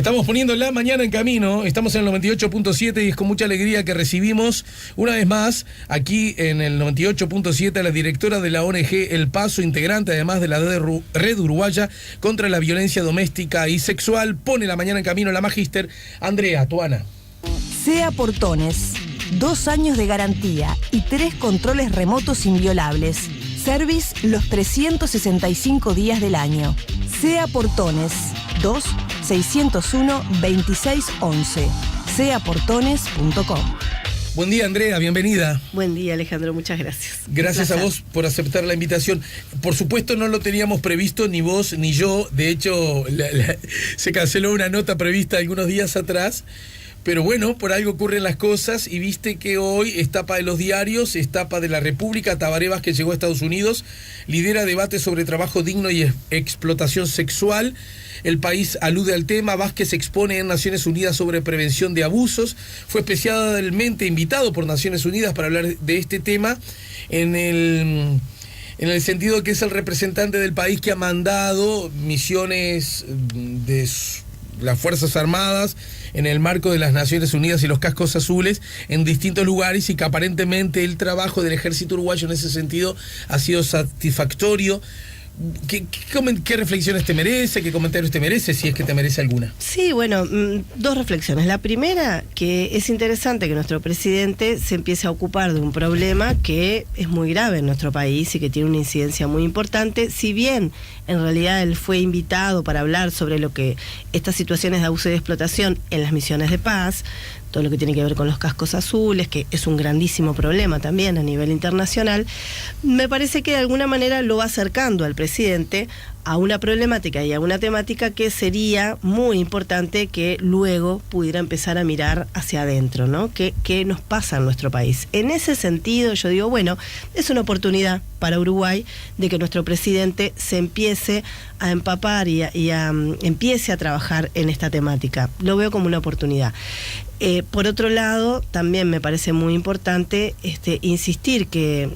Estamos poniendo la mañana en camino, estamos en el 98.7 y es con mucha alegría que recibimos una vez más aquí en el 98.7 a la directora de la ONG El Paso, integrante además de la Red Uruguaya contra la Violencia Doméstica y Sexual. Pone la mañana en camino la magíster Andrea Tuana. SEA Portones, 2 años de garantía y 3 controles remotos inviolables. Service los 365 días del año. SEA Portones, 2-601-2611. seaportones.com. Buen día, Andrea, bienvenida. Buen día, Alejandro, muchas gracias. Gracias a vos por aceptar la invitación. Por supuesto no lo teníamos previsto, ni vos ni yo. De hecho, se canceló una nota prevista algunos días atrás. Pero bueno, por algo ocurren las cosas y viste que hoy es tapa de los diarios, es tapa de La República. Tabaré Vázquez llegó a Estados Unidos, lidera debate sobre trabajo digno y explotación sexual. El País alude al tema. Vázquez expone en Naciones Unidas sobre prevención de abusos. Fue especialmente invitado por Naciones Unidas para hablar de este tema en el sentido que es el representante del país que ha mandado misiones de las Fuerzas Armadas en el marco de las Naciones Unidas y los cascos azules en distintos lugares, y que aparentemente el trabajo del ejército uruguayo en ese sentido ha sido satisfactorio. ¿Qué reflexiones te merece? ¿Qué comentarios te merece? Si es que te merece alguna. Sí, bueno, 2 reflexiones. La primera, que es interesante que nuestro presidente se empiece a ocupar de un problema que es muy grave en nuestro país y que tiene una incidencia muy importante. Si bien en realidad él fue invitado para hablar sobre lo que estas situaciones de abuso y de explotación en las misiones de paz, todo lo que tiene que ver con los cascos azules, que es un grandísimo problema también a nivel internacional, me parece que de alguna manera lo va acercando al presidente a una problemática y a una temática que sería muy importante que luego pudiera empezar a mirar hacia adentro, ¿no? ¿Qué nos pasa en nuestro país? En ese sentido, yo digo, bueno, es una oportunidad para Uruguay de que nuestro presidente se empiece a empapar y empiece a trabajar en esta temática. Lo veo como una oportunidad. Por otro lado, también me parece muy importante insistir que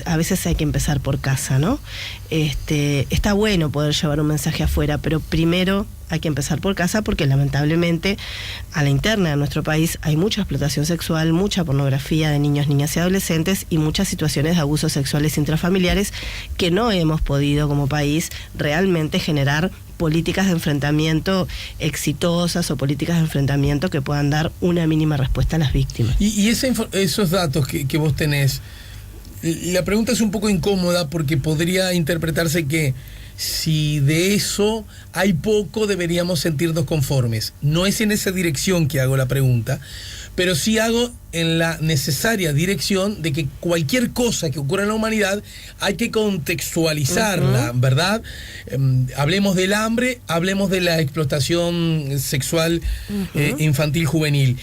a veces hay que empezar por casa, ¿no? Está bueno poder llevar un mensaje afuera, pero primero hay que empezar por casa, porque lamentablemente a la interna de nuestro país hay mucha explotación sexual, mucha pornografía de niños, niñas y adolescentes y muchas situaciones de abusos sexuales intrafamiliares que no hemos podido como país realmente generar políticas de enfrentamiento exitosas o políticas de enfrentamiento que puedan dar una mínima respuesta a las víctimas. Y esos datos que vos tenés, la pregunta es un poco incómoda porque podría interpretarse que si de eso hay poco, deberíamos sentirnos conformes. No es en esa dirección que hago la pregunta, pero sí hago en la necesaria dirección de que cualquier cosa que ocurra en la humanidad hay que contextualizarla, ¿verdad? Hablemos del hambre, hablemos de la explotación sexual infantil juvenil.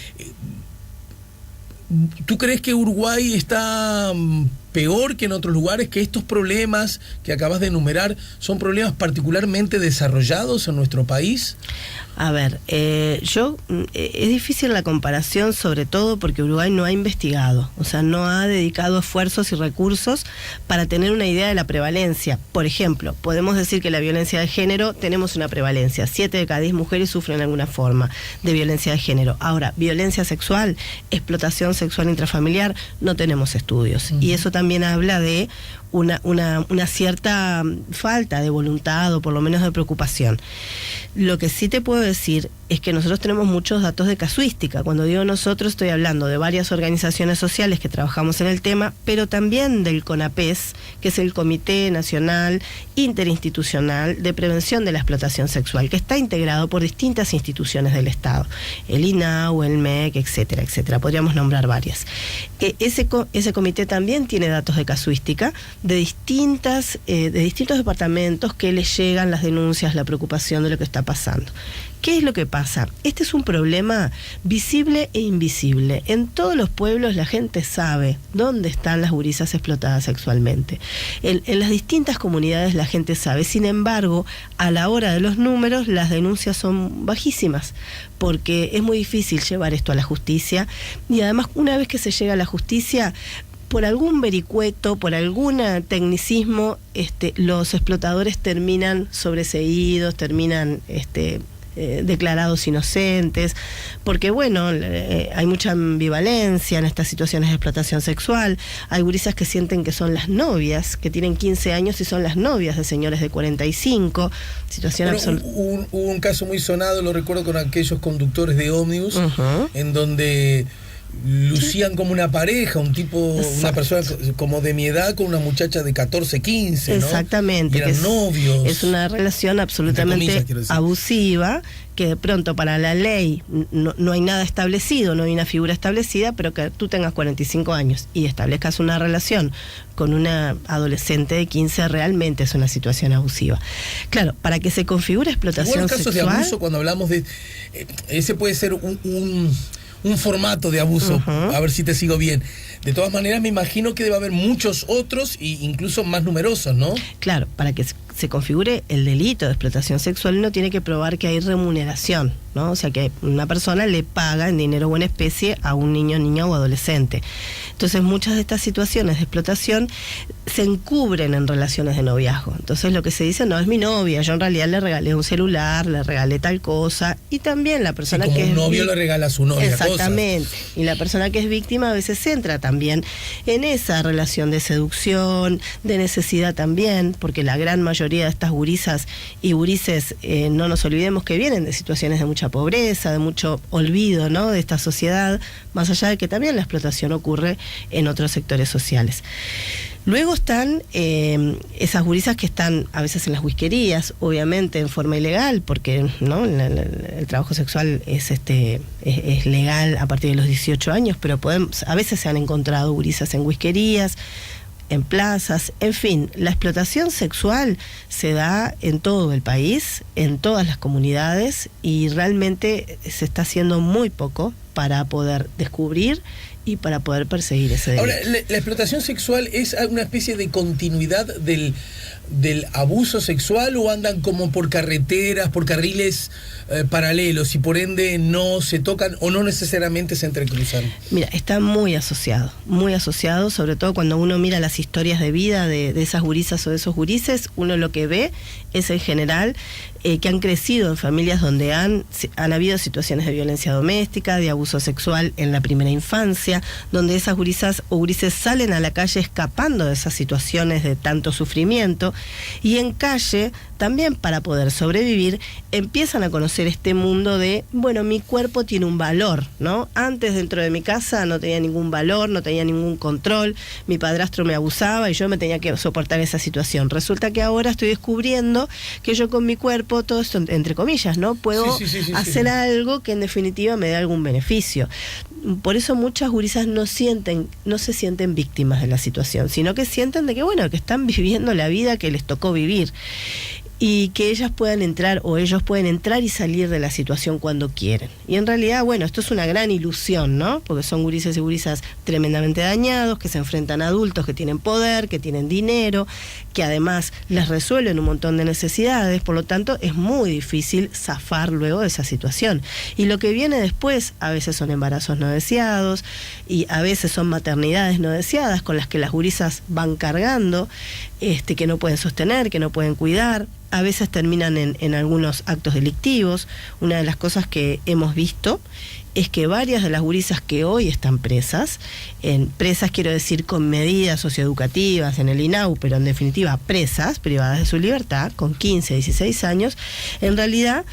¿Tú crees que Uruguay está peor que en otros lugares, que estos problemas que acabas de enumerar son problemas particularmente desarrollados en nuestro país? A ver, es difícil la comparación, sobre todo porque Uruguay no ha investigado, o sea, no ha dedicado esfuerzos y recursos para tener una idea de la prevalencia. Por ejemplo, podemos decir que la violencia de género, tenemos una prevalencia, 7 de cada 10 mujeres sufren alguna forma de violencia de género. Ahora, violencia sexual, explotación sexual intrafamiliar, no tenemos estudios, y eso también habla de una cierta falta de voluntad o por lo menos de preocupación. Lo que sí te puedo decir es que nosotros tenemos muchos datos de casuística. Cuando digo nosotros, estoy hablando de varias organizaciones sociales que trabajamos en el tema, pero también del CONAPES, que es el Comité Nacional Interinstitucional de Prevención de la Explotación Sexual, que está integrado por distintas instituciones del Estado, el INAU, el MEC, etcétera, etcétera. Podríamos nombrar varias. Ese comité también tiene datos de casuística de distintos departamentos que les llegan las denuncias, la preocupación de lo que está pasando. ¿Qué es lo que pasa? Este es un problema visible e invisible. En todos los pueblos la gente sabe dónde están las gurisas explotadas sexualmente. En las distintas comunidades la gente sabe. Sin embargo, a la hora de los números, las denuncias son bajísimas, porque es muy difícil llevar esto a la justicia. Y además, una vez que se llega a la justicia, por algún vericueto, por algún tecnicismo, los explotadores terminan sobreseídos, terminan declarados inocentes, porque bueno, hay mucha ambivalencia en estas situaciones de explotación sexual. Hay gurisas que sienten que son las novias, que tienen 15 años y son las novias de señores de 45, situación absoluta. Hubo un caso muy sonado, lo recuerdo, con aquellos conductores de ómnibus, en donde lucían como una pareja, un tipo, Exacto. una persona como de mi edad con una muchacha de 14, 15, ¿no? Exactamente. Y eran novios. Es una relación absolutamente Entre comillas, abusiva, que de pronto para la ley no hay nada establecido, no hay una figura establecida, pero que tú tengas 45 años y establezcas una relación con una adolescente de 15 realmente es una situación abusiva. Claro, para que se configure explotación Igual los casos sexual, de abuso, cuando hablamos de... ese puede ser un formato de abuso, a ver si te sigo bien. De todas maneras, me imagino que debe haber muchos otros, e incluso más numerosos, ¿no? Claro, para que se configure el delito de explotación sexual, uno tiene que probar que hay remuneración, ¿no? O sea, que una persona le paga en dinero o en especie a un niño, niña o adolescente. Entonces, muchas de estas situaciones de explotación se encubren en relaciones de noviazgo. Entonces, lo que se dice, no, es mi novia, yo en realidad le regalé un celular, le regalé tal cosa, y también la persona como que un es novio le regala a su novia exactamente, cosas. Y la persona que es víctima a veces entra también en esa relación de seducción, de necesidad también, porque la gran mayoría de estas gurisas y gurises, no nos olvidemos que vienen de situaciones de mucha pobreza, de mucho olvido, ¿no?, de esta sociedad, más allá de que también la explotación ocurre en otros sectores sociales. Luego están esas gurisas que están a veces en las whiskerías, obviamente en forma ilegal, porque no el trabajo sexual es legal a partir de los 18 años, pero a veces se han encontrado gurisas en whiskerías, en plazas, en fin, la explotación sexual se da en todo el país, en todas las comunidades, y realmente se está haciendo muy poco para poder descubrir y para poder perseguir ese delito. Ahora, ¿la explotación sexual es una especie de continuidad del abuso sexual, o andan como por carreteras, por carriles paralelos, y por ende no se tocan o no necesariamente se entrecruzan? Mira, está muy asociado, sobre todo cuando uno mira las historias de vida de esas gurisas o de esos gurises, uno lo que ve es en general que han crecido en familias donde han habido situaciones de violencia doméstica, de abuso sexual en la primera infancia, donde esas gurisas o gurises salen a la calle escapando de esas situaciones de tanto sufrimiento, y en calle también, para poder sobrevivir, empiezan a conocer este mundo de, bueno, mi cuerpo tiene un valor, ¿no? Antes, dentro de mi casa no tenía ningún valor, no tenía ningún control, mi padrastro me abusaba y yo me tenía que soportar esa situación. Resulta que ahora estoy descubriendo que yo con mi cuerpo, todo esto entre comillas, ¿no?, puedo hacer algo que en definitiva me dé algún beneficio. Por eso muchas gurisas no se sienten víctimas de la situación, sino que sienten de que, bueno, que están viviendo la vida que les tocó vivir, y que ellas puedan entrar o ellos pueden entrar y salir de la situación cuando quieren. Y en realidad, bueno, esto es una gran ilusión, ¿no? Porque son gurises y gurisas tremendamente dañados, que se enfrentan a adultos que tienen poder, que tienen dinero, que además les resuelven un montón de necesidades, por lo tanto es muy difícil zafar luego de esa situación. Y lo que viene después a veces son embarazos no deseados, y a veces son maternidades no deseadas con las que las gurisas van cargando, que no pueden sostener, que no pueden cuidar. A veces terminan en algunos actos delictivos. Una de las cosas que hemos visto es que varias de las gurisas que hoy están presas quiero decir con medidas socioeducativas en el INAU, pero en definitiva presas, privadas de su libertad, con 15, 16 años, en realidad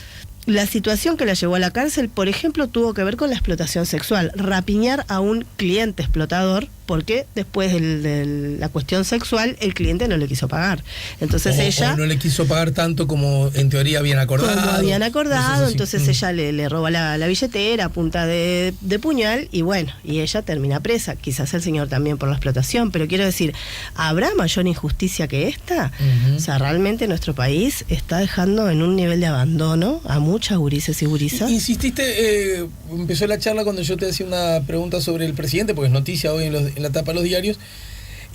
la situación que la llevó a la cárcel, por ejemplo, tuvo que ver con la explotación sexual, rapiñar a un cliente explotador, porque después de la cuestión sexual el cliente no le quiso pagar. Entonces ella... O no le quiso pagar tanto como en teoría habían acordado. Como habían acordado, entonces ella le roba la billetera a punta de puñal, y bueno, y ella termina presa. Quizás el señor también por la explotación, pero quiero decir, ¿habrá mayor injusticia que esta? O sea, realmente nuestro país está dejando en un nivel de abandono a muchas gurises y gurisas. Insististe, empezó la charla cuando yo te hacía una pregunta sobre el presidente, porque es noticia hoy en la tapa de los diarios,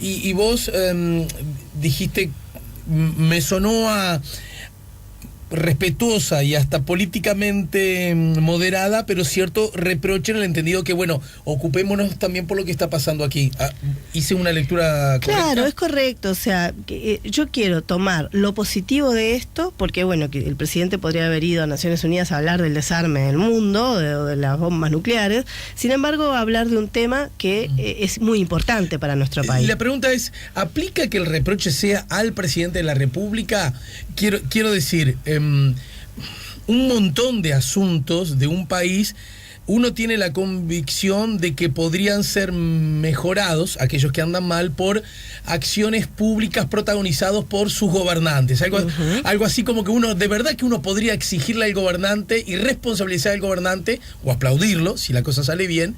y vos dijiste, me sonó a respetuosa y hasta políticamente moderada, pero cierto reproche en el entendido que, bueno, ocupémonos también por lo que está pasando aquí. Hice una lectura correcta. Claro, es correcto. O sea, yo quiero tomar lo positivo de esto, porque, bueno, que el presidente podría haber ido a Naciones Unidas a hablar del desarme del mundo, de las bombas nucleares. Sin embargo, hablar de un tema que es muy importante para nuestro país. La pregunta es, ¿aplica que el reproche sea al presidente de la República? Quiero decir, un montón de asuntos de un país, uno tiene la convicción de que podrían ser mejorados, aquellos que andan mal, por acciones públicas protagonizadas por sus gobernantes. Algo así como que uno, de verdad que uno podría exigirle al gobernante y responsabilizar al gobernante, o aplaudirlo, si la cosa sale bien,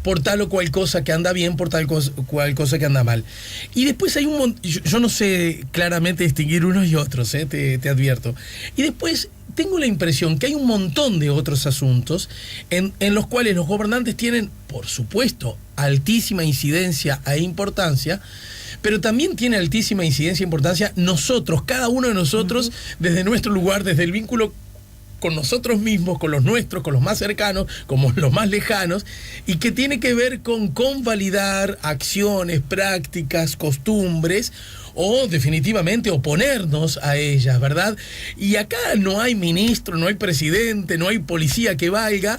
por tal o cual cosa que anda bien, por tal cual cosa que anda mal. Y después hay yo no sé claramente distinguir unos y otros, te advierto. Y después tengo la impresión que hay un montón de otros asuntos en los cuales los gobernantes tienen, por supuesto, altísima incidencia e importancia, pero también tiene altísima incidencia e importancia nosotros, cada uno de nosotros, desde nuestro lugar, desde el vínculo con nosotros mismos, con los nuestros, con los más cercanos, con los más lejanos, y que tiene que ver con convalidar acciones, prácticas, costumbres, o definitivamente oponernos a ellas, ¿verdad? Y acá no hay ministro, no hay presidente, no hay policía que valga,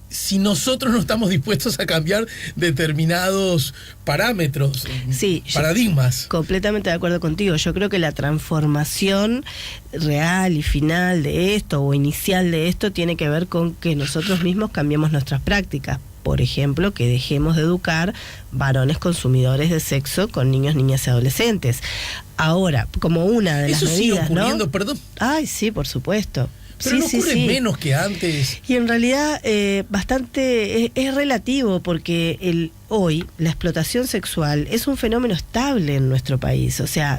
si nosotros no estamos dispuestos a cambiar determinados parámetros, sí, paradigmas. Completamente de acuerdo contigo. Yo creo que la transformación real y final de esto, o inicial de esto, tiene que ver con que nosotros mismos cambiemos nuestras prácticas. Por ejemplo, que dejemos de educar varones consumidores de sexo con niños, niñas y adolescentes. Ahora, como una de las medidas, sigue ocurriendo, ¿no? Perdón. Ay, sí, por supuesto. Pero no ocurre menos que antes. Y en realidad bastante es relativo, porque hoy la explotación sexual es un fenómeno estable en nuestro país. O sea,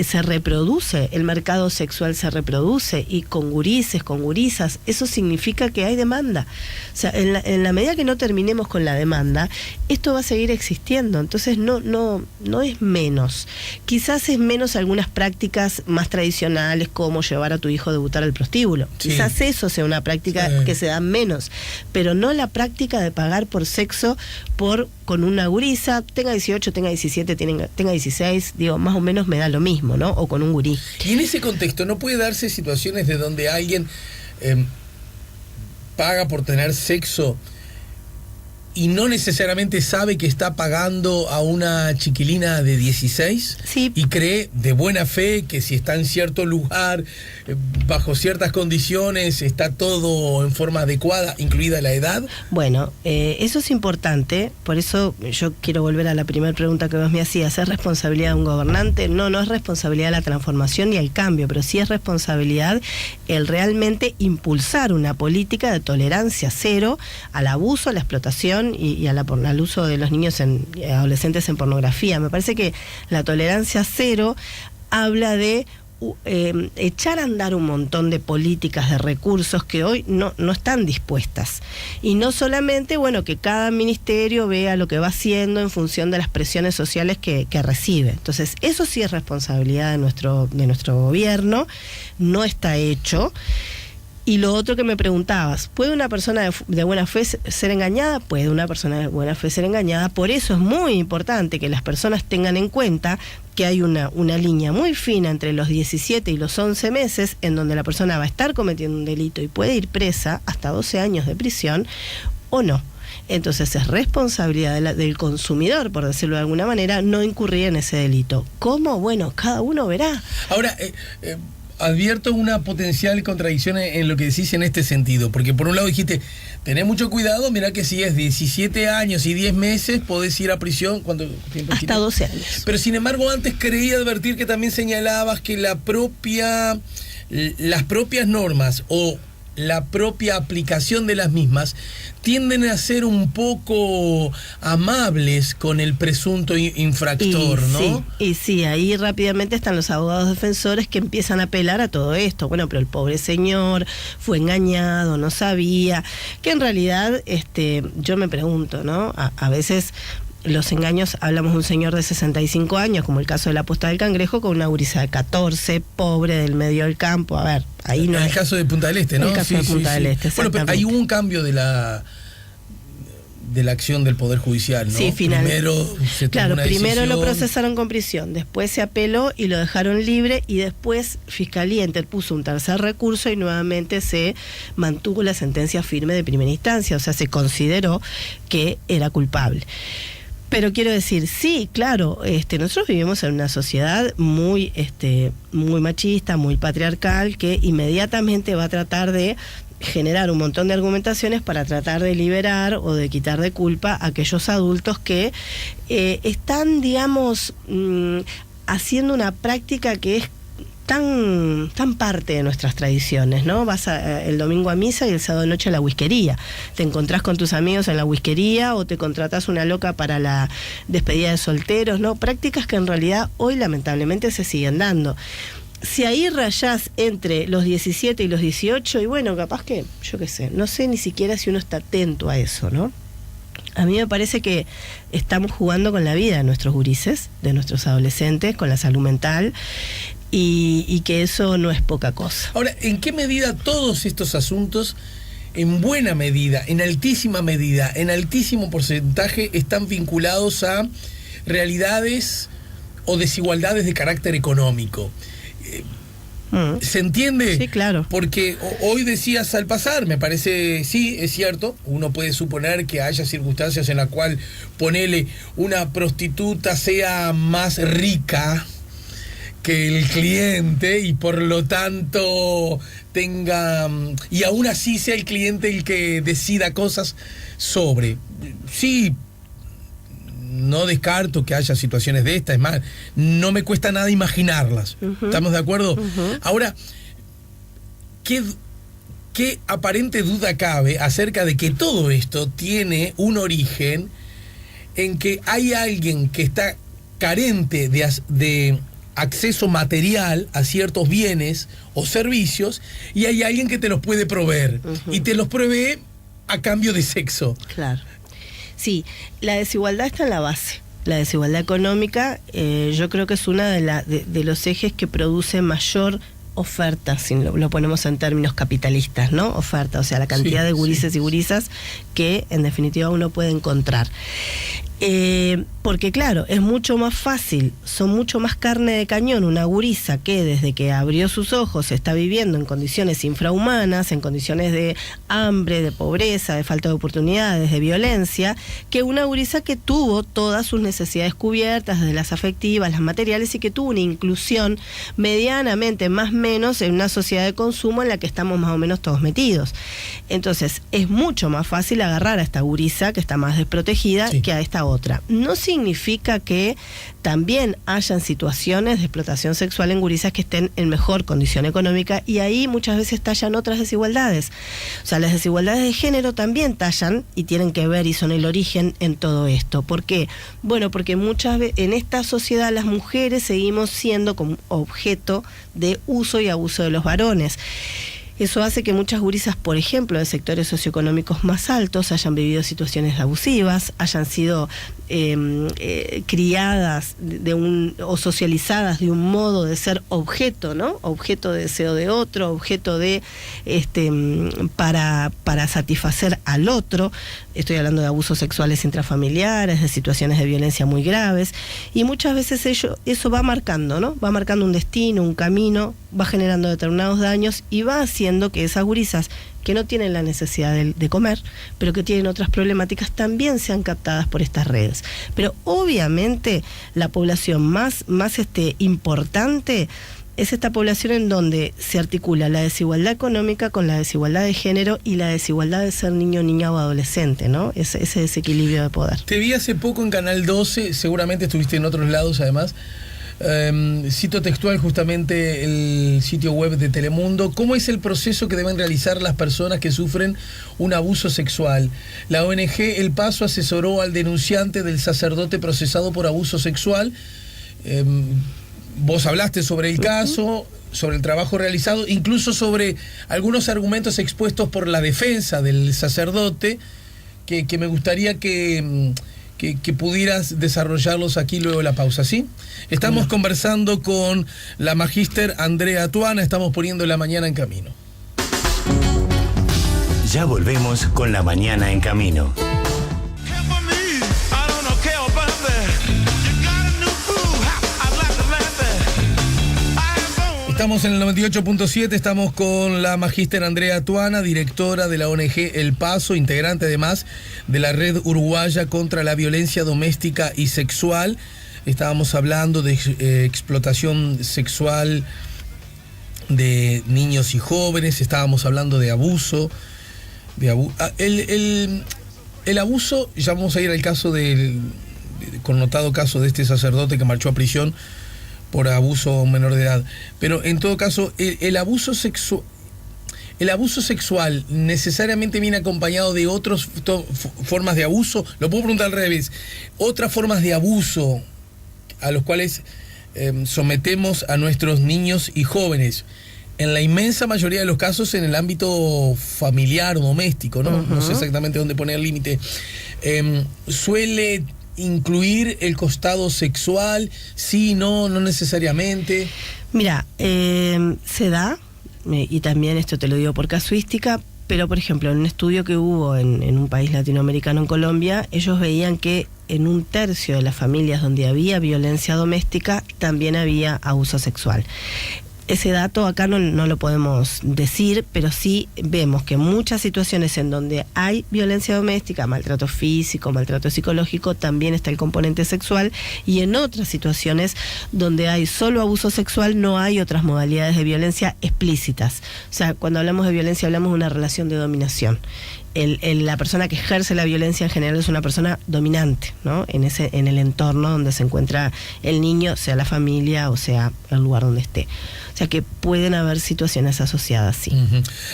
se reproduce, el mercado sexual se reproduce, y con gurises, con gurisas, eso significa que hay demanda. O sea, en la medida que no terminemos con la demanda, esto va a seguir existiendo. Entonces no es menos. Quizás es menos algunas prácticas más tradicionales, como llevar a tu hijo a debutar al prostíbulo. Sí. Quizás eso sea una práctica que se da menos, pero no la práctica de pagar por sexo con una gurisa, tenga 18, tenga 17, tenga 16, digo, más o menos me da lo mismo, ¿no? O con un gurí. Y en ese contexto, ¿no puede darse situaciones de donde alguien paga por tener sexo y no necesariamente sabe que está pagando a una chiquilina de 16? Sí. Y cree de buena fe que si está en cierto lugar, bajo ciertas condiciones, está todo en forma adecuada, incluida la edad. Bueno, eso es importante. Por eso yo quiero volver a la primera pregunta que vos me hacías. ¿Es responsabilidad de un gobernante? No es responsabilidad de la transformación ni el cambio, pero sí es responsabilidad el realmente impulsar una política de tolerancia cero al abuso, a la explotación y al uso de los niños adolescentes en pornografía. Me parece que la tolerancia cero habla de echar a andar un montón de políticas, de recursos que hoy no están dispuestas. Y no solamente, bueno, que cada ministerio vea lo que va haciendo en función de las presiones sociales que recibe. Entonces, eso sí es responsabilidad de nuestro gobierno, no está hecho. Y lo otro que me preguntabas, ¿puede una persona de buena fe ser engañada? Puede una persona de buena fe ser engañada. Por eso es muy importante que las personas tengan en cuenta que hay una línea muy fina entre los 17 y los 11 meses, en donde la persona va a estar cometiendo un delito y puede ir presa hasta 12 años de prisión o no. Entonces es responsabilidad del consumidor, por decirlo de alguna manera, no incurrir en ese delito. ¿Cómo? Bueno, cada uno verá. Ahora, advierto una potencial contradicción en lo que decís en este sentido, porque por un lado dijiste, tenés mucho cuidado, mirá que si es 17 años y 10 meses, podés ir a prisión. ¿Cuánto tiempo? Hasta 12 años. Pero sin embargo, antes creí advertir que también señalabas que las propias normas o la propia aplicación de las mismas tienden a ser un poco amables con el presunto infractor, ¿no? Sí, ahí rápidamente están los abogados defensores que empiezan a apelar a todo esto. Bueno, pero el pobre señor fue engañado, no sabía. Que en realidad, yo me pregunto, ¿no? A veces los engaños, hablamos de un señor de 65 años, como el caso de la Posta del Cangrejo, con una gurisa de 14, pobre, del medio del campo. A ver, ahí no en es. el caso de Punta del Este, ¿no? El caso de Punta del Este, Bueno, pero hay un cambio de la acción del Poder Judicial, ¿no? Sí, finalmente. Primero lo decisión. procesaron con prisión, después se apeló y lo dejaron libre, y después Fiscalía interpuso un tercer recurso y nuevamente se mantuvo la sentencia firme de primera instancia, o sea, se consideró que era culpable. Pero quiero decir, sí, claro, nosotros vivimos en una sociedad muy machista, muy patriarcal, que inmediatamente va a tratar de generar un montón de argumentaciones para tratar de liberar o de quitar de culpa a aquellos adultos que están, digamos, haciendo una práctica que es tan parte de nuestras tradiciones, ¿no? Vas el domingo a misa y el sábado de noche a la whiskería. Te encontrás con tus amigos en la whiskería o te contratás una loca para la despedida de solteros, ¿no? Prácticas que en realidad hoy lamentablemente se siguen dando. Si ahí rayás entre los 17 y los 18, y bueno, capaz que, yo qué sé, no sé ni siquiera si uno está atento a eso, ¿no? A mí me parece que estamos jugando con la vida de nuestros gurises, de nuestros adolescentes, con la salud mental, y que eso no es poca cosa. Ahora, ¿en qué medida todos estos asuntos, en buena medida, en altísima medida, en altísimo porcentaje, están vinculados a realidades o desigualdades de carácter económico? ¿Se entiende? Sí, claro. Porque hoy decías al pasar, me parece, sí, es cierto, uno puede suponer que haya circunstancias en las cuales, ponele, una prostituta sea más rica que el cliente y por lo tanto tenga, y aún así sea el cliente el que decida cosas sobre. Sí, no descarto que haya situaciones de estas, es más, no me cuesta nada imaginarlas. ¿Estamos de acuerdo? Ahora, ¿qué aparente duda cabe acerca de que todo esto tiene un origen en que hay alguien que está carente de acceso material a ciertos bienes o servicios y hay alguien que te los puede proveer y te los provee a cambio de sexo? Claro. Sí, la desigualdad está en la base. La desigualdad económica, yo creo que es uno de los ejes que produce mayor oferta, si lo ponemos en términos capitalistas, ¿no? Oferta, o sea, la cantidad de gurises y gurisas que en definitiva uno puede encontrar. Porque claro, es mucho más fácil, son mucho más carne de cañón una gurisa que desde que abrió sus ojos está viviendo en condiciones infrahumanas, en condiciones de hambre, de pobreza, de falta de oportunidades, de violencia, que una gurisa que tuvo todas sus necesidades cubiertas, desde las afectivas, las materiales, y que tuvo una inclusión medianamente más o menos en una sociedad de consumo en la que estamos más o menos todos metidos. Entonces, es mucho más fácil agarrar a esta gurisa que está más desprotegida que a esta otra. No significa que también hayan situaciones de explotación sexual en gurisas que estén en mejor condición económica, y ahí muchas veces tallan otras desigualdades. O sea, las desigualdades de género también tallan y tienen que ver y son el origen en todo esto. ¿Por qué? Bueno, porque muchas veces en esta sociedad las mujeres seguimos siendo como objeto de uso y abuso de los varones. Eso hace que muchas gurisas, por ejemplo, de sectores socioeconómicos más altos, hayan vivido situaciones abusivas, hayan sido criadas o socializadas de un modo de ser objeto, ¿no? Objeto de deseo de otro, objeto de para satisfacer al otro. Estoy hablando de abusos sexuales intrafamiliares, de situaciones de violencia muy graves, y muchas veces eso va marcando, ¿no? Va marcando un destino, un camino, va generando determinados daños y va haciendo que esas gurisas que no tienen la necesidad de comer, pero que tienen otras problemáticas, también sean captadas por estas redes. Pero obviamente la población más importante es esta población en donde se articula la desigualdad económica con la desigualdad de género y la desigualdad de ser niño, niña o adolescente, ¿no? Ese desequilibrio de poder. Te vi hace poco en Canal 12, seguramente estuviste en otros lados además. Cito textual justamente el sitio web de Telemundo. ¿Cómo es el proceso que deben realizar las personas que sufren un abuso sexual? La ONG El Paso asesoró al denunciante del sacerdote procesado por abuso sexual. Vos hablaste sobre el caso, sobre el trabajo realizado, incluso sobre algunos argumentos expuestos por la defensa del sacerdote, que me gustaría que que pudieras desarrollarlos aquí luego de la pausa, ¿sí? Estamos conversando con la magíster Andrea Tuana, estamos poniendo la mañana en camino. Ya volvemos con La Mañana en Camino. Estamos en el 98.7, estamos con la magíster Andrea Tuana, directora de la ONG El Paso, integrante además de la Red Uruguaya contra la Violencia Doméstica y Sexual. Estábamos hablando de explotación sexual de niños y jóvenes, estábamos hablando de abuso. El abuso, ya vamos a ir al caso del connotado caso de este sacerdote que marchó a prisión por abuso a un menor de edad, pero en todo caso el abuso sexual necesariamente viene acompañado de otras formas de abuso. Lo puedo preguntar al revés, otras formas de abuso a los cuales sometemos a nuestros niños y jóvenes, en la inmensa mayoría de los casos en el ámbito familiar o doméstico, ¿no? No sé exactamente dónde poner el límite. Suele incluir el costado sexual, sí, no necesariamente. Mira, se da, y también esto te lo digo por casuística, pero por ejemplo en un estudio que hubo en un país latinoamericano, en Colombia, ellos veían que en 1/3 de las familias donde había violencia doméstica también había abuso sexual. Ese dato acá no lo podemos decir, pero sí vemos que en muchas situaciones en donde hay violencia doméstica, maltrato físico, maltrato psicológico, también está el componente sexual, y en otras situaciones donde hay solo abuso sexual no hay otras modalidades de violencia explícitas. O sea, cuando hablamos de violencia hablamos de una relación de dominación. La persona que ejerce la violencia en general es una persona dominante, ¿no? En el entorno donde se encuentra el niño, sea la familia o sea el lugar donde esté. O sea que pueden haber situaciones asociadas, sí.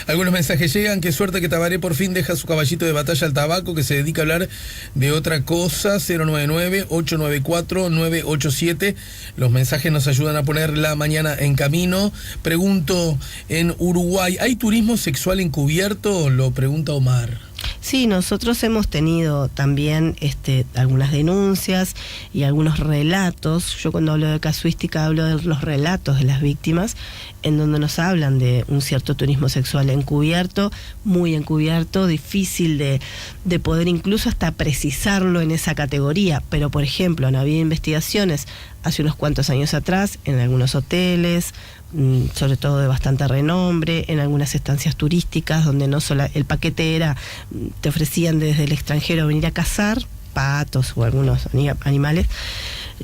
Algunos mensajes llegan, qué suerte que Tabaré por fin deja su caballito de batalla al tabaco, que se dedica a hablar de otra cosa. 099-894-987. Los mensajes nos ayudan a poner la mañana en camino. Pregunto, en Uruguay, ¿hay turismo sexual encubierto? Lo pregunta Omar. Sí, nosotros hemos tenido también algunas denuncias y algunos relatos. Yo cuando hablo de casuística hablo de los relatos de las víctimas, en donde nos hablan de un cierto turismo sexual encubierto, muy encubierto, difícil de poder incluso hasta precisarlo en esa categoría. Pero, por ejemplo, han habido investigaciones hace unos cuantos años atrás en algunos hoteles, sobre todo de bastante renombre, en algunas estancias turísticas donde no solo el paquete era, te ofrecían desde el extranjero venir a cazar patos o algunos animales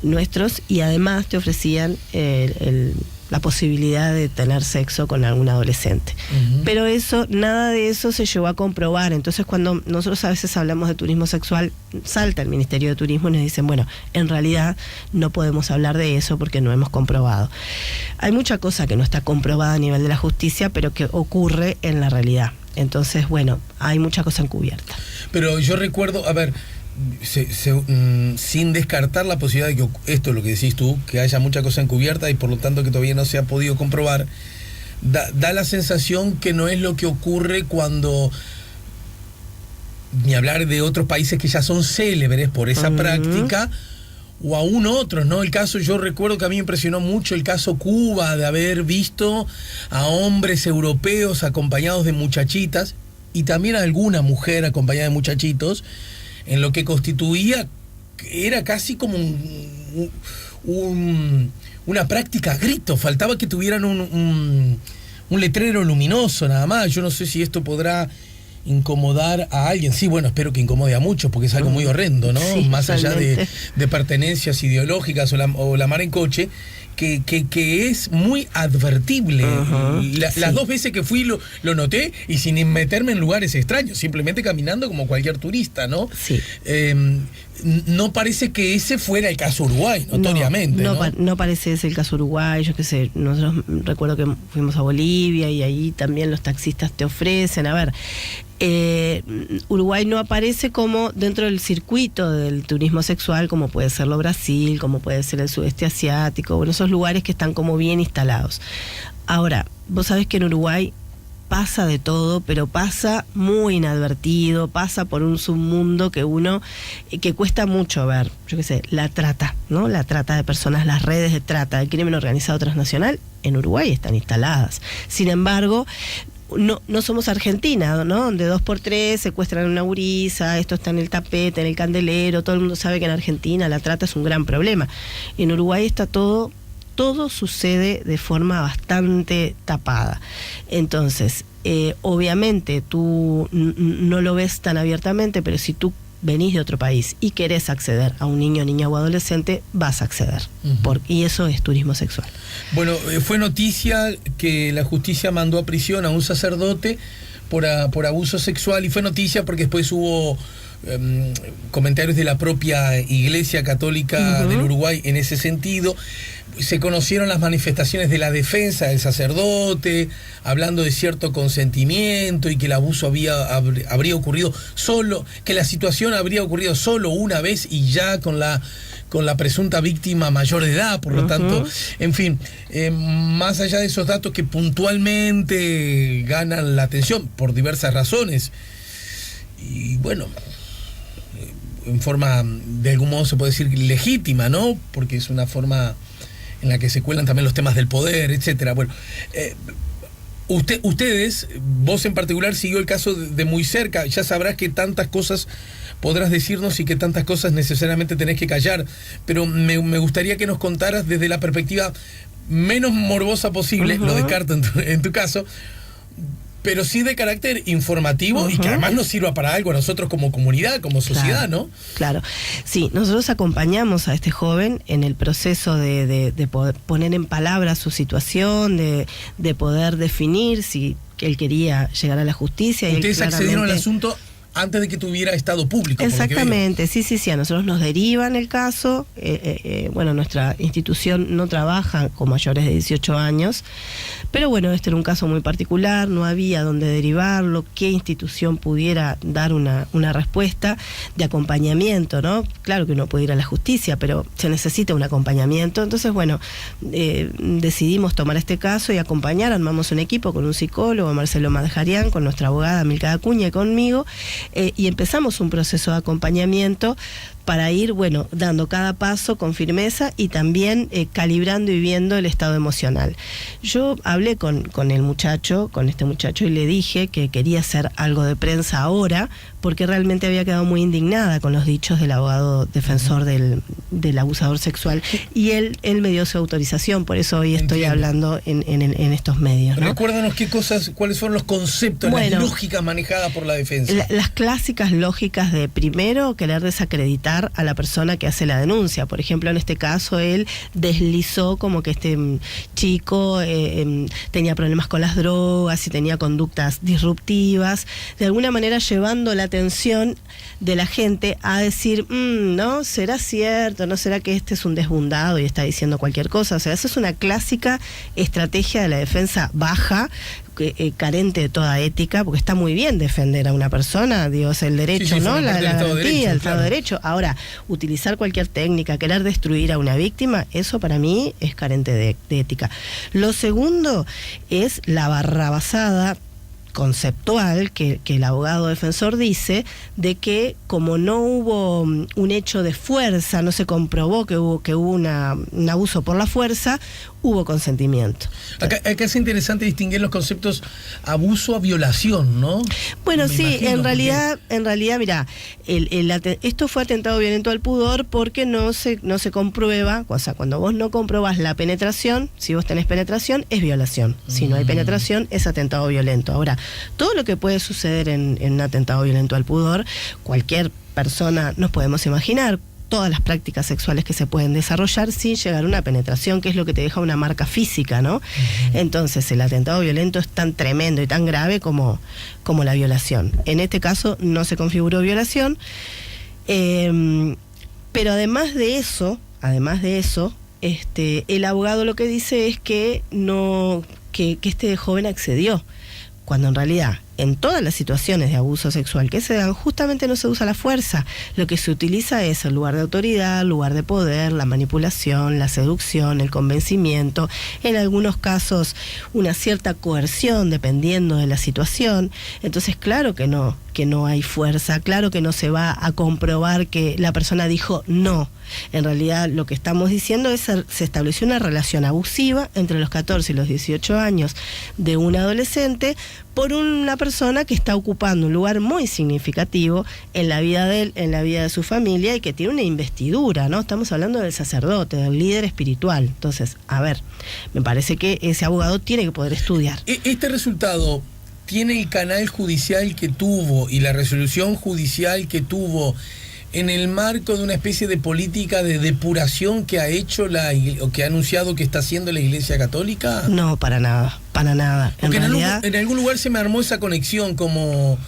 nuestros, y además te ofrecían la posibilidad de tener sexo con algún adolescente. Pero nada de eso se llegó a comprobar. Entonces, cuando nosotros a veces hablamos de turismo sexual, salta el Ministerio de Turismo y nos dicen, bueno, en realidad no podemos hablar de eso porque no hemos comprobado. Hay mucha cosa que no está comprobada a nivel de la justicia, pero que ocurre en la realidad. Entonces, bueno, hay mucha cosa encubierta. Pero yo recuerdo, a ver, sin descartar la posibilidad de que esto es lo que decís tú, que haya mucha cosa encubierta y por lo tanto que todavía no se ha podido comprobar, da la sensación que no es lo que ocurre cuando, ni hablar de otros países que ya son célebres por esa práctica, o aún otros, ¿no? El caso, yo recuerdo que a mí me impresionó mucho el caso Cuba, de haber visto a hombres europeos acompañados de muchachitas, y también a alguna mujer acompañada de muchachitos, en lo que constituía, era casi como una práctica a grito. Faltaba que tuvieran un letrero luminoso nada más. Yo no sé si esto podrá incomodar a alguien. Sí, bueno, espero que incomode a muchos porque es algo muy horrendo, ¿no? Sí, más totalmente. allá de pertenencias ideológicas o la mar en coche, que es muy advertible. Las 2 veces que fui lo noté, y sin meterme en lugares extraños, simplemente caminando como cualquier turista, ¿no? Sí. No parece que ese fuera el caso Uruguay, notoriamente, ¿no? No parece ese el caso Uruguay. Yo qué sé, nosotros recuerdo que fuimos a Bolivia y ahí también los taxistas te ofrecen, a ver, Uruguay no aparece como dentro del circuito del turismo sexual, como puede serlo Brasil, como puede ser el sudeste asiático, bueno, esos lugares que están como bien instalados. Ahora, vos sabés que en Uruguay pasa de todo, pero pasa muy inadvertido, pasa por un submundo que cuesta mucho ver. Yo qué sé, la trata, ¿no? La trata de personas, las redes de trata, el crimen organizado transnacional en Uruguay están instaladas. Sin embargo, no somos Argentina, ¿no? Donde 2x3 secuestran a una gurisa, esto está en el tapete, en el candelero, todo el mundo sabe que en Argentina la trata es un gran problema. En Uruguay está todo sucede de forma bastante tapada. Entonces, obviamente tú no lo ves tan abiertamente, pero si tú venís de otro país y querés acceder a un niño, niña o adolescente, vas a acceder. Y eso es turismo sexual. Bueno, fue noticia que la justicia mandó a prisión a un sacerdote por abuso sexual, y fue noticia porque después hubo comentarios de la propia Iglesia Católica del Uruguay en ese sentido. Se conocieron las manifestaciones de la defensa del sacerdote, hablando de cierto consentimiento y que el abuso habría ocurrido solo, que la situación habría ocurrido solo una vez y ya con la presunta víctima mayor de edad, por lo tanto, en fin, más allá de esos datos que puntualmente ganan la atención por diversas razones, y bueno, en forma, de algún modo se puede decir legítima, ¿no? Porque es una forma en la que se cuelan también los temas del poder, etcétera. Bueno, ustedes, vos en particular, siguió el caso de muy cerca, ya sabrás que tantas cosas podrás decirnos y que tantas cosas necesariamente tenés que callar, pero me gustaría que nos contaras desde la perspectiva menos morbosa posible, lo descarto en tu caso, pero sí de carácter informativo y que además nos sirva para algo a nosotros como comunidad, como sociedad, claro, ¿no? Claro, sí, nosotros acompañamos a este joven en el proceso de poder poner en palabras su situación, de poder definir si él quería llegar a la justicia. Ustedes accedieron al asunto antes de que tuviera estado público. Exactamente, sí, a nosotros nos derivan el caso. Bueno, nuestra institución no trabaja con mayores de 18 años, pero bueno, este era un caso muy particular, no había dónde derivarlo, qué institución pudiera dar una respuesta de acompañamiento, ¿no? Claro que uno puede ir a la justicia, pero se necesita un acompañamiento. Entonces, bueno, decidimos tomar este caso y acompañar, armamos un equipo con un psicólogo, Marcelo Madjarian, con nuestra abogada Milka Acuña y conmigo, y empezamos un proceso de acompañamiento para ir, bueno, dando cada paso con firmeza y también calibrando y viendo el estado emocional. Yo hablé con este muchacho, y le dije que quería hacer algo de prensa ahora, porque realmente había quedado muy indignada con los dichos del abogado defensor del abusador sexual, y él me dio su autorización, por eso hoy estoy hablando en estos medios, ¿no? Recuérdanos cuáles fueron los conceptos, las lógicas manejadas por la defensa. Las clásicas lógicas de, primero, querer desacreditar a la persona que hace la denuncia. Por ejemplo, en este caso él deslizó como que este chico tenía problemas con las drogas y tenía conductas disruptivas, de alguna manera llevando la atención de la gente a decir, ¿no? ¿Será cierto? ¿No será que este es un desbundado y está diciendo cualquier cosa? O sea, esa es una clásica estrategia de la defensa baja, carente de toda ética, porque está muy bien defender a una persona, digo, es el derecho, ¿no? La garantía, el Estado de Derecho. Ahora, utilizar cualquier técnica, querer destruir a una víctima, eso para mí es carente de ética. Lo segundo es la barrabasada conceptual que el abogado defensor dice, de que como no hubo un hecho de fuerza, no se comprobó que hubo un abuso por la fuerza, hubo consentimiento. Acá es interesante distinguir los conceptos abuso a violación, ¿no? Bueno, sí, en realidad, mirá, esto fue atentado violento al pudor porque no se comprueba, o sea, cuando vos no comprobás la penetración, si vos tenés penetración, es violación. Si no hay penetración, es atentado violento. Ahora, todo lo que puede suceder en un atentado violento al pudor, cualquier persona nos podemos imaginar, todas las prácticas sexuales que se pueden desarrollar sin llegar a una penetración, que es lo que te deja una marca física, ¿no? Entonces, el atentado violento es tan tremendo y tan grave como la violación. En este caso no se configuró violación, pero además de eso, el abogado lo que dice es que este joven accedió, cuando en realidad en todas las situaciones de abuso sexual que se dan, justamente no se usa la fuerza. Lo que se utiliza es el lugar de autoridad, el lugar de poder, la manipulación, la seducción, el convencimiento, en algunos casos una cierta coerción dependiendo de la situación. Entonces, claro que no hay fuerza, claro que no se va a comprobar que la persona dijo no. En realidad lo que estamos diciendo es que se estableció una relación abusiva entre los 14 y los 18 años de un adolescente por una persona que está ocupando un lugar muy significativo en la vida de él, en la vida de su familia, y que tiene una investidura, ¿no? Estamos hablando del sacerdote, del líder espiritual. Entonces, a ver, me parece que ese abogado tiene que poder estudiar. Este resultado tiene el canal judicial que tuvo y la resolución judicial que tuvo en el marco de una especie de política de depuración que ha hecho o que ha anunciado que está haciendo la Iglesia Católica. No, para nada, para nada. Porque en algún lugar se me armó esa conexión, como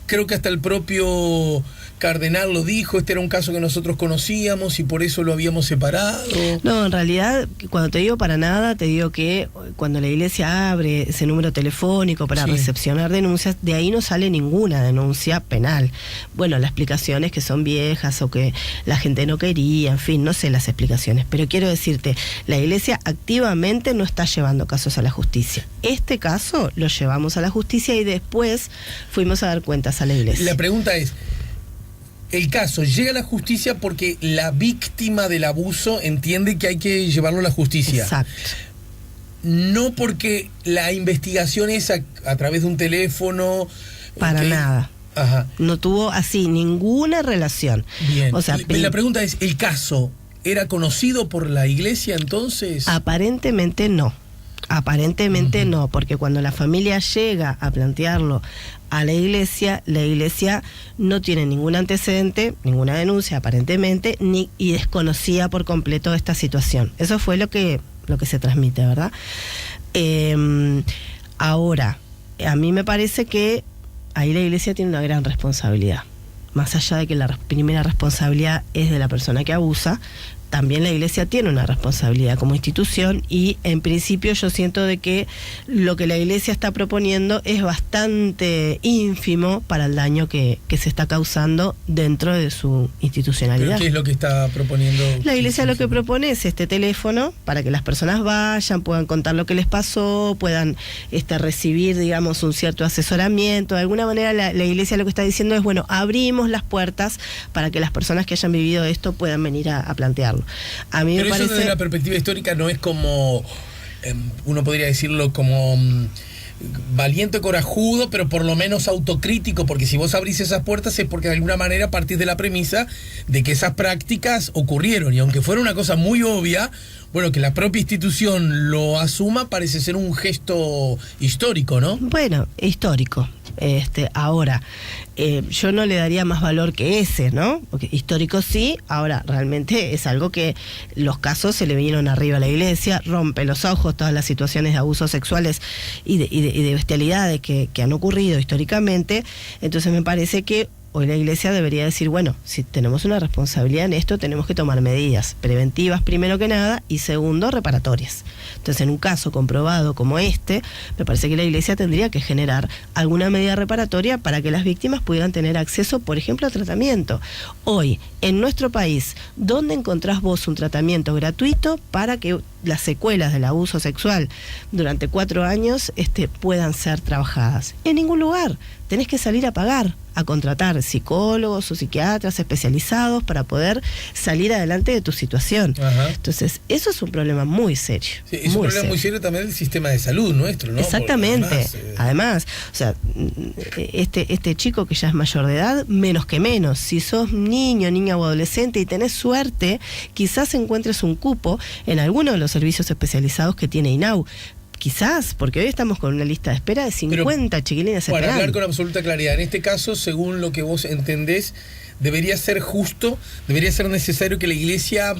creo que hasta el propio cardenal lo dijo, este era un caso que nosotros conocíamos y por eso lo habíamos separado. No, en realidad, cuando te digo para nada, te digo que cuando la Iglesia abre ese número telefónico para recepcionar denuncias, de ahí no sale ninguna denuncia penal. Bueno, la explicación es que son viejas o que la gente no quería, en fin, no sé las explicaciones, pero quiero decirte, la Iglesia activamente no está llevando casos a la justicia. Este caso lo llevamos a la justicia y después fuimos a dar cuentas a la Iglesia. La pregunta es, el caso llega a la justicia porque la víctima del abuso entiende que hay que llevarlo a la justicia. Exacto. No porque la investigación es a través de un teléfono. Para nada. Ajá. No tuvo así ninguna relación. Bien. O sea, la pregunta es, ¿el caso era conocido por la Iglesia entonces? Aparentemente no. Aparentemente no, porque cuando la familia llega a plantearlo a la Iglesia no tiene ningún antecedente, ninguna denuncia aparentemente, y desconocía por completo esta situación. Eso fue lo que se transmite, ¿verdad? Ahora, a mí me parece que ahí la Iglesia tiene una gran responsabilidad. Más allá de que la primera responsabilidad es de la persona que abusa, también la Iglesia tiene una responsabilidad como institución, y en principio yo siento de que lo que la Iglesia está proponiendo es bastante ínfimo para el daño que se está causando dentro de su institucionalidad. ¿Pero qué es lo que está proponiendo? La Iglesia lo que propone es este teléfono para que las personas vayan, puedan contar lo que les pasó, puedan recibir, digamos, un cierto asesoramiento. De alguna manera la Iglesia lo que está diciendo es, bueno, abrimos las puertas para que las personas que hayan vivido esto puedan venir a plantearlo. A mí pero me eso parece... desde la perspectiva histórica no es como, uno podría decirlo como valiente, corajudo, pero por lo menos autocrítico, porque si vos abrís esas puertas es porque de alguna manera partís de la premisa de que esas prácticas ocurrieron, y aunque fuera una cosa muy obvia, bueno, que la propia institución lo asuma parece ser un gesto histórico, ¿no? Bueno, histórico. Ahora, yo no le daría más valor que ese, ¿no? Porque histórico sí, ahora realmente es algo que los casos se le vinieron arriba a la Iglesia, rompe los ojos todas las situaciones de abusos sexuales y de bestialidades que han ocurrido históricamente. Entonces me parece que hoy la Iglesia debería decir, bueno, si tenemos una responsabilidad en esto, tenemos que tomar medidas preventivas primero que nada, y segundo, reparatorias. Entonces, en un caso comprobado como este, me parece que la Iglesia tendría que generar alguna medida reparatoria para que las víctimas pudieran tener acceso, por ejemplo, a tratamiento. Hoy, en nuestro país, ¿dónde encontrás vos un tratamiento gratuito para que las secuelas del abuso sexual durante 4 años puedan ser trabajadas? En ningún lugar. Tenés que salir a pagar, a contratar psicólogos o psiquiatras especializados para poder salir adelante de tu situación. Ajá. Entonces, eso es un problema muy serio. Sí, es un problema muy serio también del sistema de salud nuestro, ¿no? Exactamente. Además, o sea, este chico que ya es mayor de edad, menos que menos. Si sos niño, niña o adolescente y tenés suerte, quizás encuentres un cupo en alguno de los servicios especializados que tiene INAU. Quizás, porque hoy estamos con una lista de espera de 50 chiquilines esperando. Para hablar con absoluta claridad, en este caso, según lo que vos entendés, debería ser justo, debería ser necesario que la Iglesia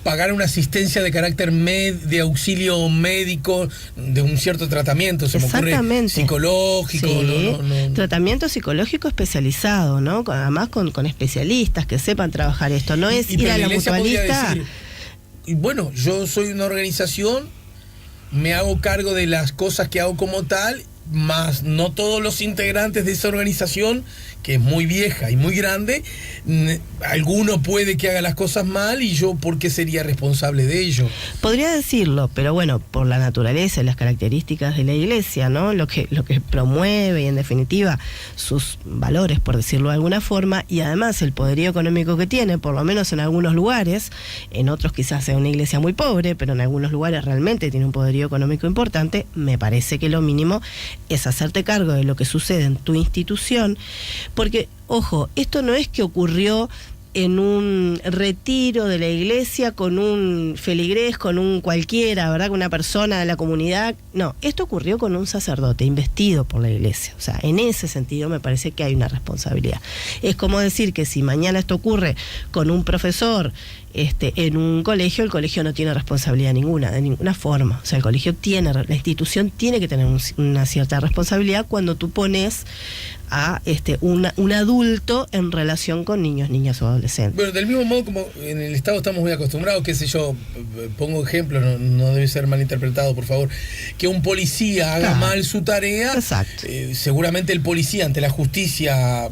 pagara una asistencia de carácter de auxilio médico, de un cierto tratamiento, se me ocurre psicológico. Sí. Tratamiento psicológico especializado, ¿no? Además con especialistas que sepan trabajar esto. No es ir a la mutualista. Decir, bueno, yo soy una organización, me hago cargo de las cosas que hago como tal, más no todos los integrantes de esa organización, que es muy vieja y muy grande, alguno puede que haga las cosas mal y yo, ¿por qué sería responsable de ello? Podría decirlo, pero bueno, por la naturaleza y las características de la iglesia, ¿no? Lo que promueve y en definitiva sus valores, por decirlo de alguna forma, y además el poderío económico que tiene, por lo menos en algunos lugares, en otros quizás sea una iglesia muy pobre, pero en algunos lugares realmente tiene un poderío económico importante, me parece que lo mínimo es hacerte cargo de lo que sucede en tu institución, porque, ojo, esto no es que ocurrió en un retiro de la iglesia con un feligrés, con un cualquiera, ¿verdad? Con una persona de la comunidad. No, esto ocurrió con un sacerdote investido por la iglesia. O sea, en ese sentido me parece que hay una responsabilidad. Es como decir que si mañana esto ocurre con un profesor en un colegio, el colegio no tiene responsabilidad ninguna, de ninguna forma. O sea, el colegio tiene, la institución tiene que tener una cierta responsabilidad cuando tú pones a un adulto en relación con niños, niñas o adolescentes. Bueno, del mismo modo como en el Estado estamos muy acostumbrados, qué sé yo, pongo ejemplo, no debe ser malinterpretado, por favor, que un policía haga mal su tarea. Exacto. Seguramente el policía ante la justicia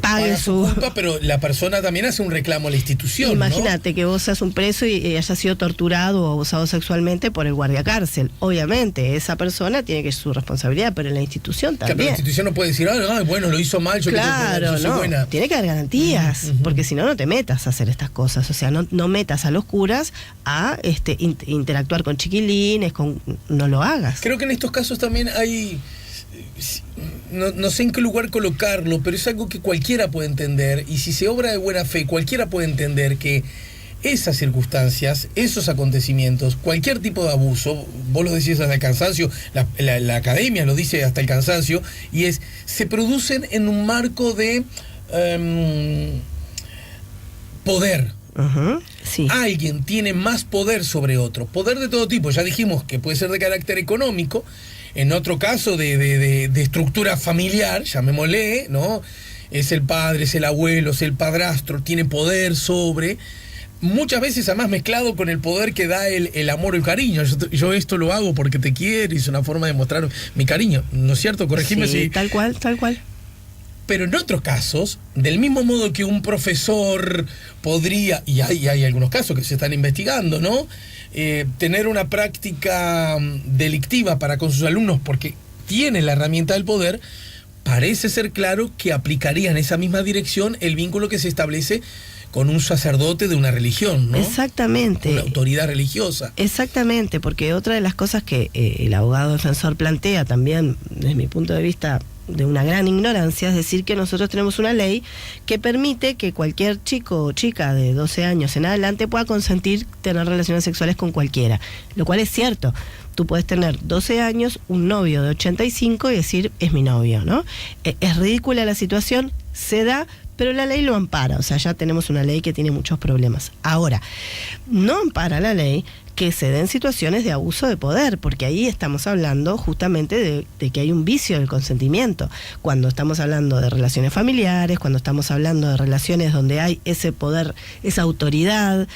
pague su culpa, pero la persona también hace un reclamo a la institución. Imagínate, ¿no? que vos seas un preso y hayas sido torturado o abusado sexualmente por el guardia cárcel. Obviamente, esa persona tiene que su responsabilidad, pero la institución también. Pero la institución no puede decir, bueno, lo hizo mal, yo claro, soy buena. Tiene que haber garantías, porque si no, no te metas a hacer estas cosas. O sea, no metas a los curas a interactuar con chiquilines, no lo hagas. Creo que en estos casos también hay... No sé en qué lugar colocarlo, pero es algo que cualquiera puede entender, y si se obra de buena fe, cualquiera puede entender que esas circunstancias, esos acontecimientos, cualquier tipo de abuso, vos lo decís hasta el cansancio, la academia lo dice hasta el cansancio, y se producen en un marco de poder. Sí. Alguien tiene más poder sobre otro, poder de todo tipo, ya dijimos que puede ser de carácter económico, en otro caso de estructura familiar, llamémosle, ¿no? Es el padre, es el abuelo, es el padrastro, tiene poder sobre, muchas veces además mezclado con el poder que da el amor o el cariño. Yo esto lo hago porque te quiero y es una forma de mostrar mi cariño, ¿no es cierto? Corregime si... Tal cual. Pero en otros casos, del mismo modo que un profesor podría, y hay algunos casos que se están investigando, ¿no? Tener una práctica delictiva para con sus alumnos porque tiene la herramienta del poder, parece ser claro que aplicaría en esa misma dirección el vínculo que se establece con un sacerdote de una religión, ¿no? Exactamente. Una autoridad religiosa. Exactamente, porque otra de las cosas que el abogado defensor plantea también, desde mi punto de vista, de una gran ignorancia, es decir, que nosotros tenemos una ley que permite que cualquier chico o chica de 12 años en adelante pueda consentir tener relaciones sexuales con cualquiera, lo cual es cierto. Tú puedes tener 12 años, un novio de 85 y decir, es mi novio, ¿no? Es ridícula la situación, se da, pero la ley lo ampara. O sea, ya tenemos una ley que tiene muchos problemas. Ahora, no ampara la ley que se den situaciones de abuso de poder, porque ahí estamos hablando justamente de que hay un vicio del consentimiento. Cuando estamos hablando de relaciones familiares, cuando estamos hablando de relaciones donde hay ese poder, esa autoridad,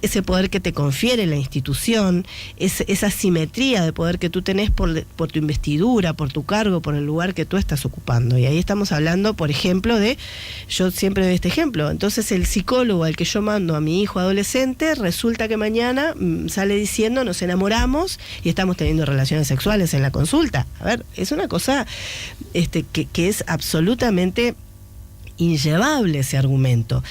ese poder que te confiere la institución, esa simetría de poder que tú tenés por tu investidura, por tu cargo, por el lugar que tú estás ocupando. Y ahí estamos hablando, por ejemplo, yo siempre doy este ejemplo, entonces el psicólogo al que yo mando a mi hijo adolescente, resulta que mañana sale diciendo, nos enamoramos y estamos teniendo relaciones sexuales en la consulta. A ver, es una cosa que es absolutamente inllevable ese argumento.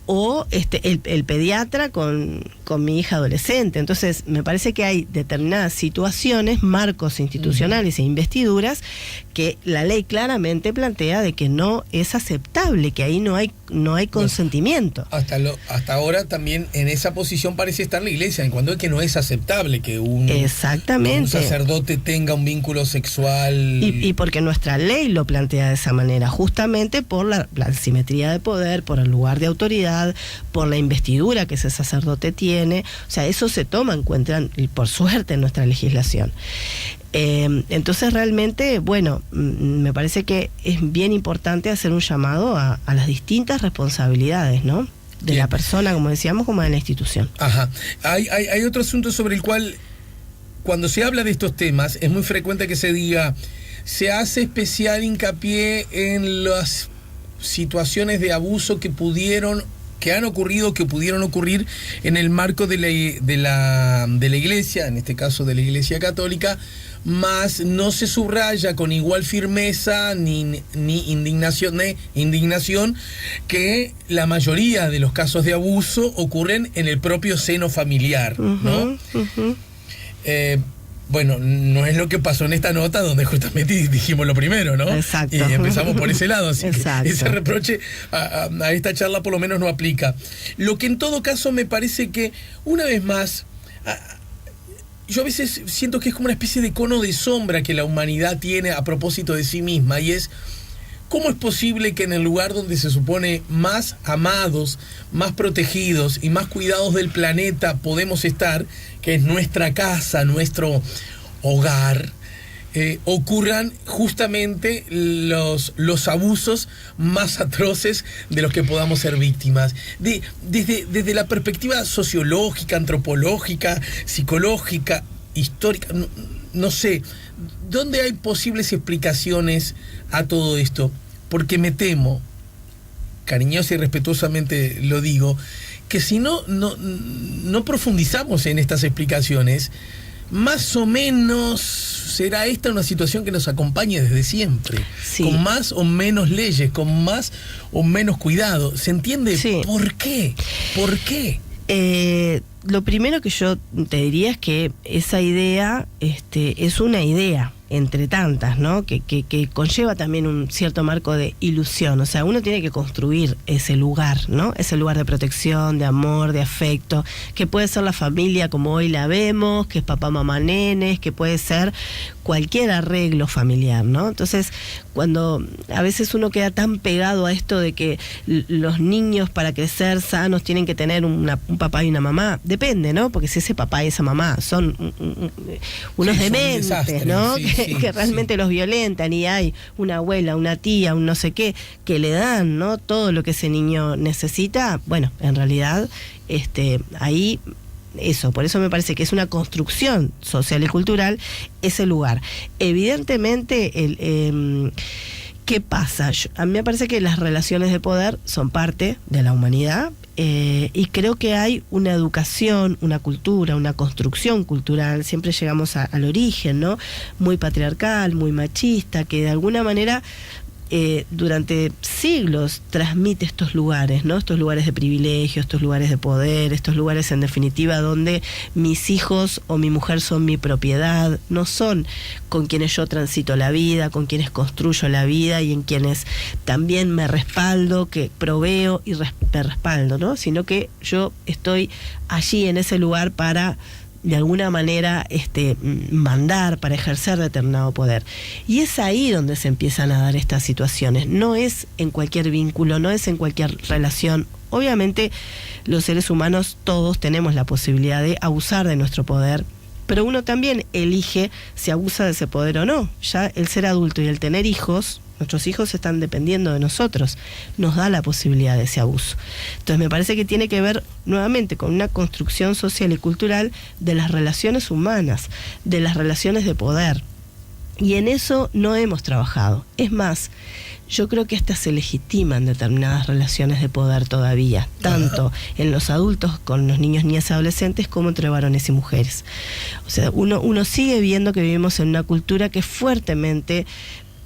O el pediatra con mi hija adolescente. Entonces me parece que hay determinadas situaciones, marcos institucionales e investiduras que la ley claramente plantea de que no es aceptable, que ahí no hay consentimiento. Hasta ahora también en esa posición parece estar la iglesia, en cuando es que no es aceptable que un sacerdote tenga un vínculo sexual. Y porque nuestra ley lo plantea de esa manera, justamente por la simetría de poder, por el lugar de autoridad, por la investidura que ese sacerdote tiene. O sea, eso se toma en cuenta, por suerte, en nuestra legislación. Entonces realmente, bueno, me parece que es bien importante hacer un llamado a las distintas responsabilidades, ¿no? De la persona, como decíamos, como de la institución. Ajá. Hay otro asunto sobre el cual, cuando se habla de estos temas, es muy frecuente que se diga, se hace especial hincapié en las situaciones de abuso que han ocurrido, que pudieron ocurrir en el marco de la Iglesia, en este caso de la Iglesia Católica, más no se subraya con igual firmeza ni indignación que la mayoría de los casos de abuso ocurren en el propio seno familiar, ¿no? Bueno, no es lo que pasó en esta nota donde justamente dijimos lo primero, ¿no? Exacto. Y empezamos por ese lado, así Exacto. que ese reproche a esta charla por lo menos no aplica. Lo que en todo caso me parece que, una vez más, yo a veces siento que es como una especie de cono de sombra que la humanidad tiene a propósito de sí misma, y es: ¿cómo es posible que en el lugar donde se supone más amados, más protegidos y más cuidados del planeta podemos estar, que es nuestra casa, nuestro hogar, ocurran justamente los abusos más atroces de los que podamos ser víctimas? Desde la perspectiva sociológica, antropológica, psicológica, histórica, no sé, ¿dónde hay posibles explicaciones a todo esto? Porque me temo, cariñosa y respetuosamente lo digo, que si no profundizamos en estas explicaciones, más o menos será esta una situación que nos acompañe desde siempre, sí, con más o menos leyes, con más o menos cuidado. ¿Se entiende? Sí. ¿Por qué? ¿Por qué? Lo primero que yo te diría es que esa idea es una idea entre tantas, ¿no? Que conlleva también un cierto marco de ilusión. O sea, uno tiene que construir ese lugar, ¿no? Ese lugar de protección, de amor, de afecto, que puede ser la familia como hoy la vemos, que es papá, mamá, nenes, que puede ser cualquier arreglo familiar, ¿no? Entonces, cuando a veces uno queda tan pegado a esto de que los niños para crecer sanos tienen que tener un papá y una mamá, depende, ¿no? Porque si ese papá y esa mamá son unos dementes, ¿no? Que realmente los violentan, y hay una abuela, una tía, un no sé qué, que le dan, ¿no?, todo lo que ese niño necesita. Bueno, en realidad, ahí... Eso, por eso me parece que es una construcción social y cultural ese lugar. Evidentemente, ¿qué pasa? A mí me parece que las relaciones de poder son parte de la humanidad, y creo que hay una educación, una cultura, una construcción cultural, siempre llegamos al origen, ¿no?, muy patriarcal, muy machista, que de alguna manera durante siglos transmite estos lugares, ¿no? Estos lugares de privilegio, estos lugares de poder, estos lugares en definitiva donde mis hijos o mi mujer son mi propiedad, no son con quienes yo transito la vida, con quienes construyo la vida y en quienes también me respaldo, que proveo y me respaldo, ¿no? Sino que yo estoy allí en ese lugar para de alguna manera mandar, para ejercer determinado poder. Y es ahí donde se empiezan a dar estas situaciones. No es en cualquier vínculo, no es en cualquier relación. Obviamente los seres humanos todos tenemos la posibilidad de abusar de nuestro poder, pero uno también elige si abusa de ese poder o no. Ya el ser adulto y el tener hijos, nuestros hijos están dependiendo de nosotros, nos da la posibilidad de ese abuso. Entonces me parece que tiene que ver nuevamente con una construcción social y cultural de las relaciones humanas, de las relaciones de poder. Y en eso no hemos trabajado. Es más, yo creo que hasta se legitiman determinadas relaciones de poder todavía, tanto en los adultos con los niños, niñas y adolescentes, como entre varones y mujeres. O sea, uno sigue viendo que vivimos en una cultura que es fuertemente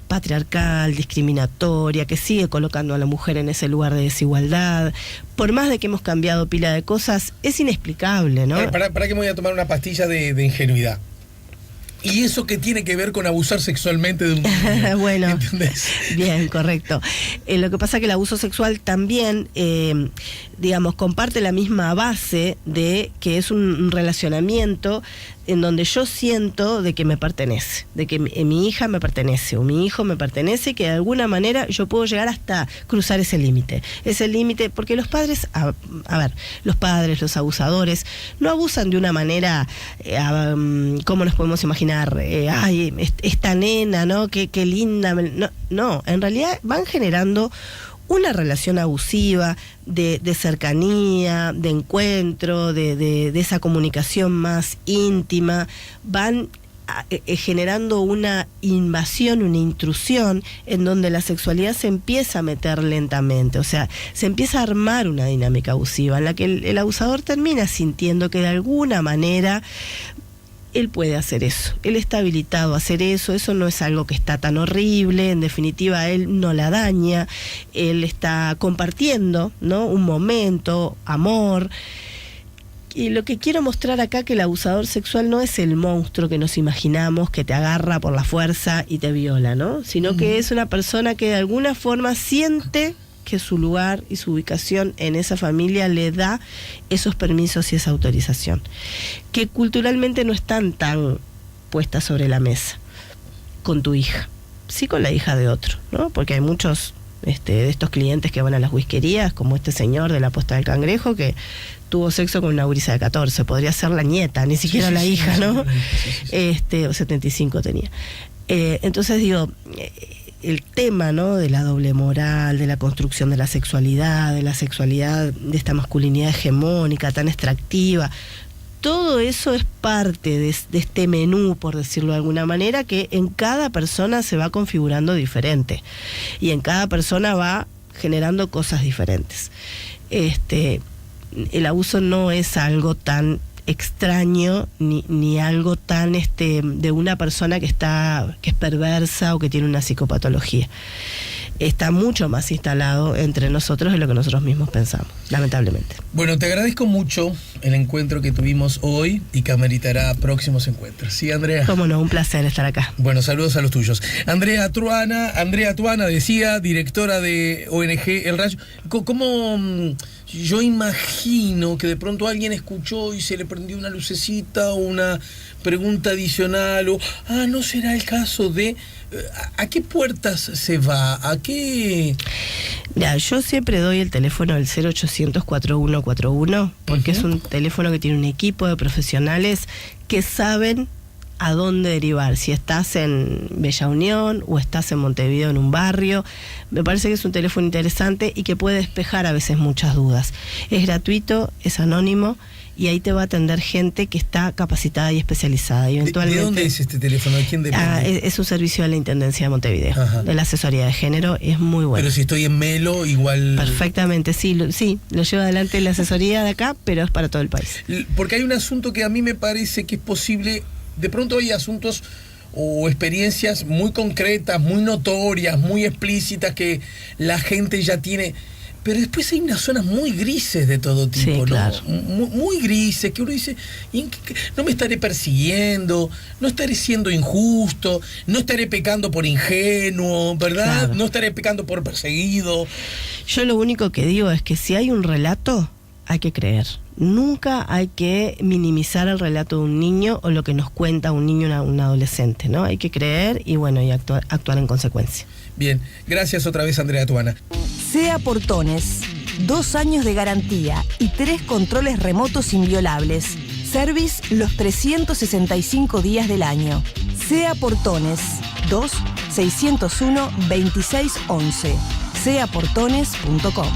patriarcal, discriminatoria, que sigue colocando a la mujer en ese lugar de desigualdad. Por más de que hemos cambiado pila de cosas, es inexplicable, ¿no? Para que me voy a tomar una pastilla de ingenuidad. ¿Y eso qué tiene que ver con abusar sexualmente de un niño? Bueno, ¿entendés? Bien, correcto. Lo que pasa es que el abuso sexual también, comparte la misma base de que es un relacionamiento en donde yo siento de que me pertenece, de que mi hija me pertenece o mi hijo me pertenece, que de alguna manera yo puedo llegar hasta cruzar ese límite. Ese límite, porque los padres, los padres, los abusadores, no abusan de una manera, ¿cómo nos podemos imaginar? Ay, esta nena, ¿no? Qué linda. No, en realidad van generando una relación abusiva de cercanía, de encuentro, de esa comunicación más íntima. Van generando una invasión, una intrusión, en donde la sexualidad se empieza a meter lentamente, o sea, se empieza a armar una dinámica abusiva, en la que el abusador termina sintiendo que de alguna manera él puede hacer eso, él está habilitado a hacer eso no es algo que está tan horrible, en definitiva él no la daña, él está compartiendo, ¿no?, un momento, amor. Y lo que quiero mostrar acá, que el abusador sexual no es el monstruo que nos imaginamos, que te agarra por la fuerza y te viola, ¿no?, sino que es una persona que de alguna forma siente que su lugar y su ubicación en esa familia le da esos permisos y esa autorización, que culturalmente no están tan puestas sobre la mesa con tu hija, sí con la hija de otro, ¿no? Porque hay muchos de estos clientes que van a las whiskerías, como este señor de la Posta del Cangrejo, que tuvo sexo con una gurisa de 14, podría ser la nieta, ni siquiera la hija, ¿no? O 75 tenía. Entonces digo, el tema, ¿no?, de la doble moral, de la construcción de la sexualidad, de esta masculinidad hegemónica, tan extractiva, todo eso es parte de este menú, por decirlo de alguna manera, que en cada persona se va configurando diferente y en cada persona va generando cosas diferentes. El abuso no es algo tan extraño ni algo tan de una persona que es perversa o que tiene una psicopatología. Está mucho más instalado entre nosotros de lo que nosotros mismos pensamos, lamentablemente. Bueno, te agradezco mucho el encuentro que tuvimos hoy y que ameritará próximos encuentros. ¿Sí, Andrea? Cómo no, un placer estar acá. Bueno, saludos a los tuyos. Andrea Tuana decía, directora de ONG El Rayo. ¿Cómo yo imagino que de pronto alguien escuchó y se le prendió una lucecita o una pregunta adicional o, ¿no será el caso de a qué puertas se va? ¿A qué? Ya, yo siempre doy el teléfono del 0800-4141 porque es un teléfono que tiene un equipo de profesionales que saben a dónde derivar, si estás en Bella Unión o estás en Montevideo en un barrio. Me parece que es un teléfono interesante y que puede despejar a veces muchas dudas. Es gratuito, es anónimo y ahí te va a atender gente que está capacitada y especializada. Y eventualmente, ¿De dónde es este teléfono? ¿De quién depende? Es un servicio de la Intendencia de Montevideo. Ajá. De la asesoría de género, es muy bueno. Pero si estoy en Melo, igual... Perfectamente, sí, lo lleva adelante la asesoría de acá, pero es para todo el país. Porque hay un asunto que a mí me parece que es posible. De pronto hay asuntos o experiencias muy concretas, muy notorias, muy explícitas que la gente ya tiene, pero después hay unas zonas muy grises de todo tipo, sí, claro. ¿no? Muy grises, que uno dice, no me estaré persiguiendo, no estaré siendo injusto, no estaré pecando por ingenuo, ¿verdad? Claro. No estaré pecando por perseguido. Yo lo único que digo es que si hay un relato, hay que creer. Nunca hay que minimizar el relato de un niño o lo que nos cuenta un niño o un adolescente, ¿no? Hay que creer y actuar en consecuencia. Bien, gracias otra vez, Andrea Tuana. SEA Portones, 2 años de garantía y 3 controles remotos inviolables. Service los 365 días del año. SEA Portones, 2-601-2611. seaportones.com